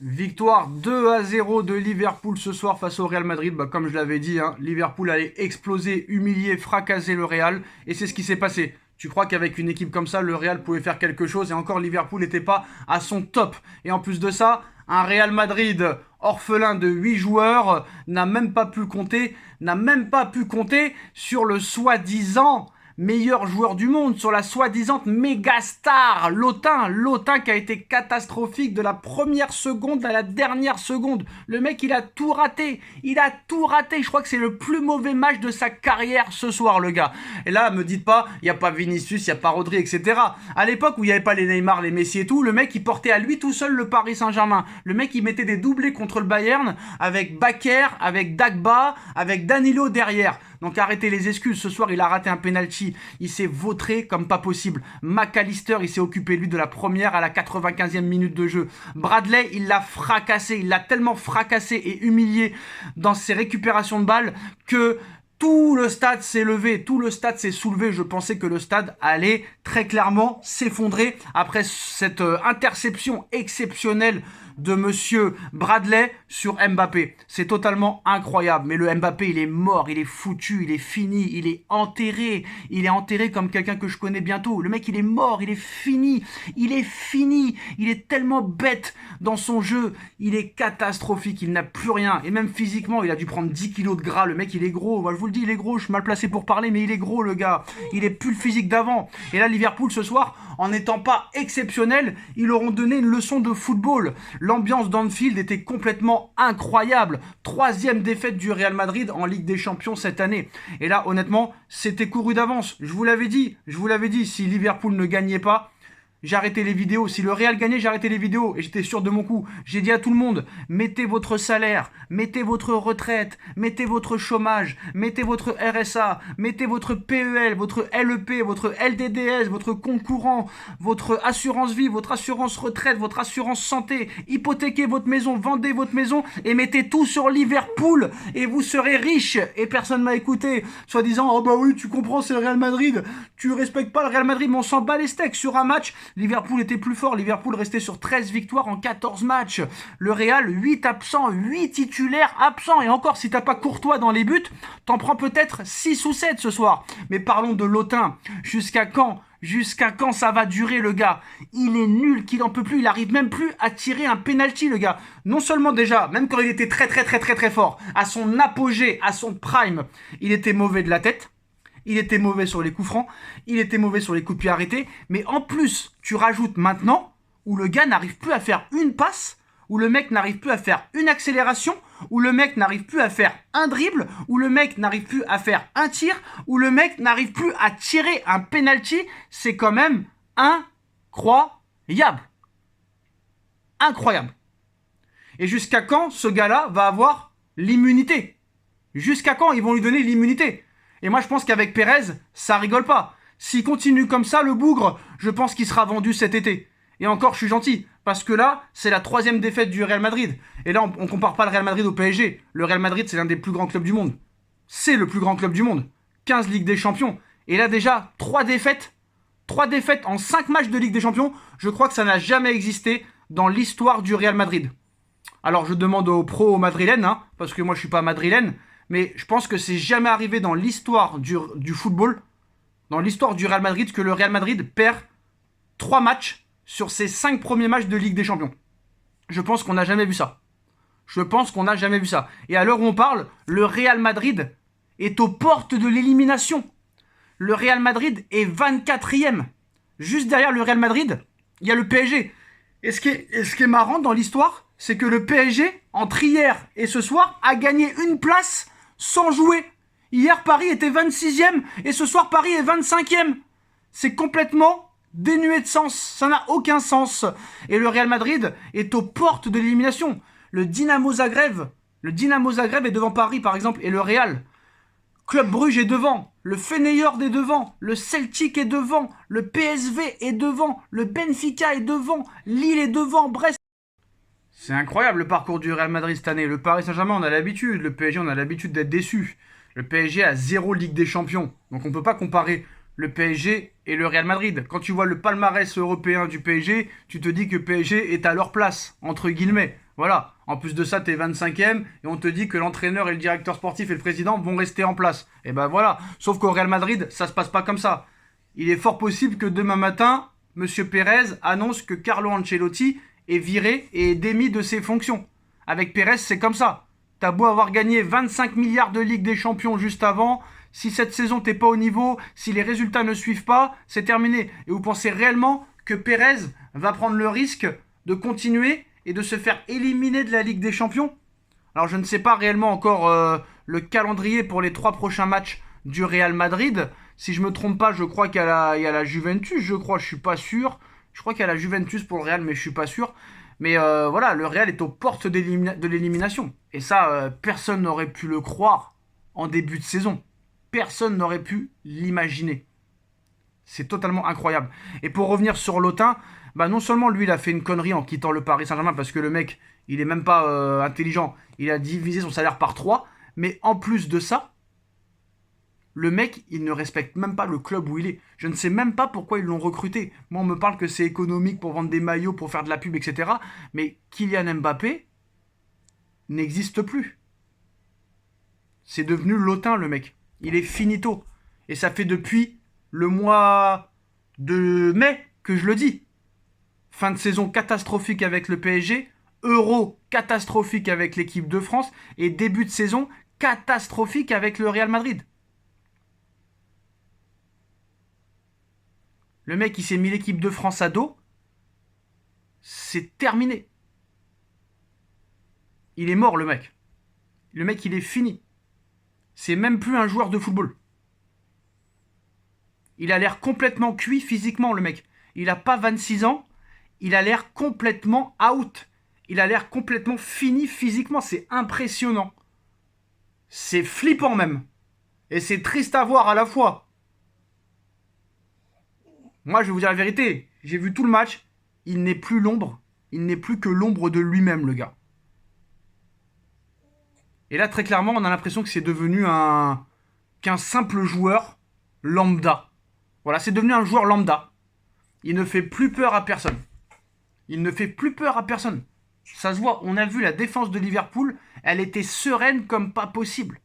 Victoire 2-0 de Liverpool ce soir face au Real Madrid. Comme je l'avais dit, hein, Liverpool allait exploser, humilier, fracasser le Real. Et c'est ce qui s'est passé. Tu crois qu'avec une équipe comme ça, le Real pouvait faire quelque chose. Et encore, Liverpool n'était pas à son top. Et en plus de ça, un Real Madrid orphelin de 8 joueurs n'a même pas pu compter sur le soi-disant meilleur joueur du monde, sur la soi-disant méga star, Lotin qui a été catastrophique de la première seconde à la dernière seconde. Le mec, il a tout raté. Je crois que c'est le plus mauvais match de sa carrière ce soir, le gars. Et là, me dites pas, il n'y a pas Vinicius, il n'y a pas Rodri, etc. À l'époque où il n'y avait pas les Neymar, les Messi et tout, le mec, il portait à lui tout seul le Paris Saint-Germain. Le mec, il mettait des doublés contre le Bayern avec Bakker, avec Dagba, avec Danilo derrière. Donc arrêtez les excuses. Ce soir, il a raté un penalty. Il s'est vautré comme pas possible. McAllister, il s'est occupé, lui, de la première à la 95e minute de jeu. Bradley, il l'a fracassé. Il l'a tellement fracassé et humilié dans ses récupérations de balles que tout le stade s'est levé, tout le stade s'est soulevé. Je pensais que le stade allait très clairement s'effondrer après cette interception exceptionnelle de monsieur Bradley sur Mbappé. C'est totalement incroyable. Mais le Mbappé, il est mort, il est foutu, il est fini, il est enterré. Il est enterré comme quelqu'un que je connais bientôt. Le mec, il est mort, il est fini. Il est fini. Il est tellement bête dans son jeu. Il est catastrophique, il n'a plus rien. Et même physiquement, il a dû prendre 10 kilos de gras. Le mec, il est gros. Moi, je vous le dis, il est gros. Je suis mal placé pour parler, mais il est gros, le gars. Il est plus le physique d'avant. Et là, Liverpool, ce soir, en n'étant pas exceptionnel, ils leur ont donné une leçon de football. L'ambiance d'Anfield était complètement incroyable. 3e défaite du Real Madrid en Ligue des Champions cette année. Et là, honnêtement, c'était couru d'avance. Je vous l'avais dit, si Liverpool ne gagnait pas, j'ai arrêté les vidéos. Si le Real gagnait, j'ai arrêté les vidéos. Et j'étais sûr de mon coup. J'ai dit à tout le monde, mettez votre salaire, mettez votre retraite, mettez votre chômage, mettez votre RSA, mettez votre PEL, votre LEP, votre LDDS, votre compte courant, votre assurance vie, votre assurance retraite, votre assurance santé. Hypothéquez votre maison, vendez votre maison et mettez tout sur Liverpool et vous serez riche. Et personne m'a écouté. Soit disant, oh bah oui, tu comprends, c'est le Real Madrid. Tu respectes pas le Real Madrid, mais on s'en bat les steaks sur un match. Liverpool était plus fort. Liverpool restait sur 13 victoires en 14 matchs. Le Real, 8 absents, 8 titulaires absents. Et encore, si t'as pas Courtois dans les buts, t'en prends peut-être 6 ou 7 ce soir. Mais parlons de Lotin. Jusqu'à quand ça va durer, le gars? Il est nul, qu'il en peut plus. Il arrive même plus à tirer un penalty, le gars. Non seulement déjà, même quand il était très fort, à son apogée, à son prime, il était mauvais de la tête. Il était mauvais sur les coups francs, il était mauvais sur les coups de pied arrêtés, mais en plus, tu rajoutes maintenant, où le gars n'arrive plus à faire une passe, où le mec n'arrive plus à faire une accélération, où le mec n'arrive plus à faire un dribble, où le mec n'arrive plus à faire un tir, où le mec n'arrive plus à tirer un penalty, c'est quand même incroyable. Incroyable. Et jusqu'à quand ce gars-là va avoir l'immunité? Jusqu'à quand ils vont lui donner l'immunité? Et moi, je pense qu'avec Pérez, ça rigole pas. S'il continue comme ça, le bougre, je pense qu'il sera vendu cet été. Et encore, je suis gentil, parce que là, c'est la 3e défaite du Real Madrid. Et là, on compare pas le Real Madrid au PSG. Le Real Madrid, c'est l'un des plus grands clubs du monde. C'est le plus grand club du monde. 15 Ligues des Champions. Et là, déjà, 3 défaites. 3 défaites en 5 matchs de Ligue des Champions. Je crois que ça n'a jamais existé dans l'histoire du Real Madrid. Alors, je demande aux pros madrilènes, hein, parce que moi, je suis pas madrilène, mais je pense que c'est jamais arrivé dans l'histoire du football, dans l'histoire du Real Madrid, que le Real Madrid perd 3 matchs sur ses 5 premiers matchs de Ligue des Champions. Je pense qu'on n'a jamais vu ça. Et à l'heure où on parle, le Real Madrid est aux portes de l'élimination. Le Real Madrid est 24e. Juste derrière le Real Madrid, il y a le PSG. Et ce qui est marrant dans l'histoire, c'est que le PSG, entre hier et ce soir, a gagné une place sans jouer. Hier, Paris était 26e et ce soir, Paris est 25e. C'est complètement dénué de sens. Ça n'a aucun sens. Et le Real Madrid est aux portes de l'élimination. Le Dynamo Zagreb est devant Paris, par exemple, et le Real. Club Bruges est devant, le Feyenoord est devant, le Celtic est devant, le PSV est devant, le Benfica est devant, Lille est devant, Brest. C'est incroyable le parcours du Real Madrid cette année. Le Paris Saint-Germain, on a l'habitude. Le PSG, on a l'habitude d'être déçu. Le PSG a 0 Ligue des Champions. Donc on ne peut pas comparer le PSG et le Real Madrid. Quand tu vois le palmarès européen du PSG, tu te dis que PSG est à leur place, entre guillemets. Voilà. En plus de ça, t'es 25e et on te dit que l'entraîneur et le directeur sportif et le président vont rester en place. Et ben voilà. Sauf qu'au Real Madrid, ça se passe pas comme ça. Il est fort possible que demain matin, Monsieur Pérez annonce que Carlo Ancelotti est viré et est démis de ses fonctions. Avec Pérez, c'est comme ça. T'as beau avoir gagné 25 milliards de Ligue des Champions juste avant, si cette saison t'es pas au niveau, si les résultats ne suivent pas, c'est terminé. Et vous pensez réellement que Pérez va prendre le risque de continuer et de se faire éliminer de la Ligue des Champions? Alors je ne sais pas réellement encore le calendrier pour les 3 prochains matchs du Real Madrid. Si je me trompe pas, je crois qu'il y a la Juventus, je suis pas sûr. Je crois qu'il y a la Juventus pour le Real, mais je suis pas sûr. Mais voilà, le Real est aux portes de l'élimination. Et ça, personne n'aurait pu le croire en début de saison. Personne n'aurait pu l'imaginer. C'est totalement incroyable. Et pour revenir sur Lotin, bah non seulement lui, il a fait une connerie en quittant le Paris Saint-Germain parce que le mec, il est même pas intelligent. Il a divisé son salaire par 3. Mais en plus de ça, le mec, il ne respecte même pas le club où il est. Je ne sais même pas pourquoi ils l'ont recruté. Moi, on me parle que c'est économique pour vendre des maillots, pour faire de la pub, etc. Mais Kylian Mbappé n'existe plus. C'est devenu Lotin, le mec. Il est finito. Et ça fait depuis le mois de mai que je le dis. Fin de saison catastrophique avec le PSG, Euro catastrophique avec l'équipe de France et début de saison catastrophique avec le Real Madrid. Le mec, il s'est mis l'équipe de France à dos. C'est terminé. Il est mort, le mec. Le mec, il est fini. C'est même plus un joueur de football. Il a l'air complètement cuit physiquement, le mec. Il a pas 26 ans. Il a l'air complètement out. Il a l'air complètement fini physiquement. C'est impressionnant. C'est flippant même. Et c'est triste à voir à la fois. Moi, je vais vous dire la vérité. J'ai vu tout le match. Il n'est plus l'ombre. Il n'est plus que l'ombre de lui-même, le gars. Et là, très clairement, on a l'impression que c'est devenu qu'un simple joueur lambda. Voilà, c'est devenu un joueur lambda. Il ne fait plus peur à personne. Il ne fait plus peur à personne. Ça se voit, on a vu la défense de Liverpool, elle était sereine comme pas possible.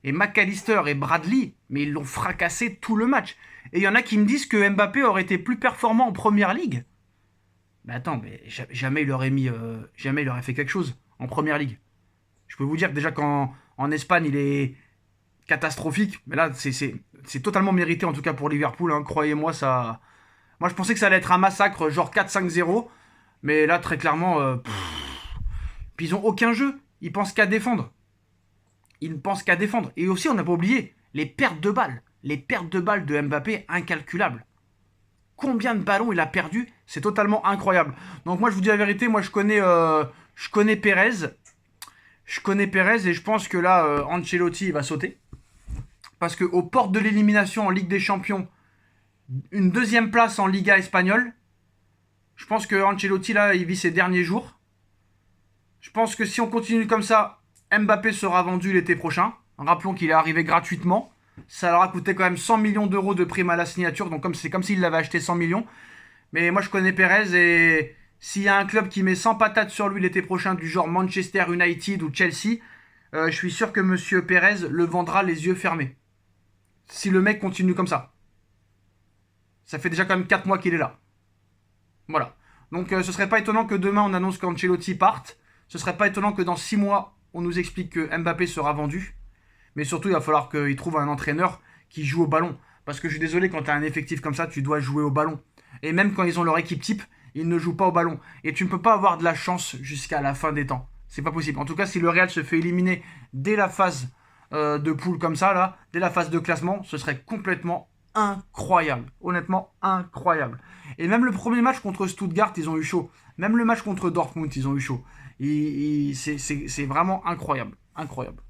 Et McAllister et Bradley, mais ils l'ont fracassé tout le match. Et il y en a qui me disent que Mbappé aurait été plus performant en Première Ligue. Mais attends, mais jamais il aurait jamais il aurait fait quelque chose en Première Ligue. Je peux vous dire que déjà qu'en Espagne, il est catastrophique. Mais là, c'est totalement mérité, en tout cas pour Liverpool. Hein. Croyez-moi, ça... Moi, je pensais que ça allait être un massacre, genre 4-5-0. Mais là, très clairement... Puis ils ont aucun jeu. Ils pensent qu'à défendre. Ils ne pensent qu'à défendre. Et aussi, on n'a pas oublié, les pertes de balles. Les pertes de balles de Mbappé, incalculables. Combien de ballons il a perdu? C'est totalement incroyable. Donc moi, je vous dis la vérité, moi, je connais Pérez. Je connais Pérez et je pense que là, Ancelotti, il va sauter. Parce qu'aux portes de l'élimination en Ligue des Champions, une deuxième place en Liga espagnole, je pense que Ancelotti, là, il vit ses derniers jours. Je pense que si on continue comme ça, Mbappé sera vendu l'été prochain. Rappelons qu'il est arrivé gratuitement. Ça leur a coûté quand même 100 millions d'euros de prime à la signature. Donc c'est comme s'il l'avait acheté 100 millions. Mais moi, je connais Pérez et s'il y a un club qui met 100 patates sur lui l'été prochain, du genre Manchester United ou Chelsea, je suis sûr que Monsieur Pérez le vendra les yeux fermés. Si le mec continue comme ça. Ça fait déjà quand même 4 mois qu'il est là. Voilà. Donc ce serait pas étonnant que demain on annonce qu'Ancelotti parte. Ce serait pas étonnant que dans 6 mois on nous explique que Mbappé sera vendu. Mais surtout il va falloir qu'il trouve un entraîneur qui joue au ballon. Parce que je suis désolé, quand tu as un effectif comme ça, tu dois jouer au ballon. Et même quand ils ont leur équipe type, ils ne jouent pas au ballon. Et tu ne peux pas avoir de la chance jusqu'à la fin des temps. C'est pas possible. En tout cas, si le Real se fait éliminer dès la phase de poule comme ça, là, dès la phase de classement, ce serait complètement incroyable. Honnêtement, incroyable. Et même le premier match contre Stuttgart, ils ont eu chaud. Même le match contre Dortmund, ils ont eu chaud. C'est vraiment incroyable. Incroyable.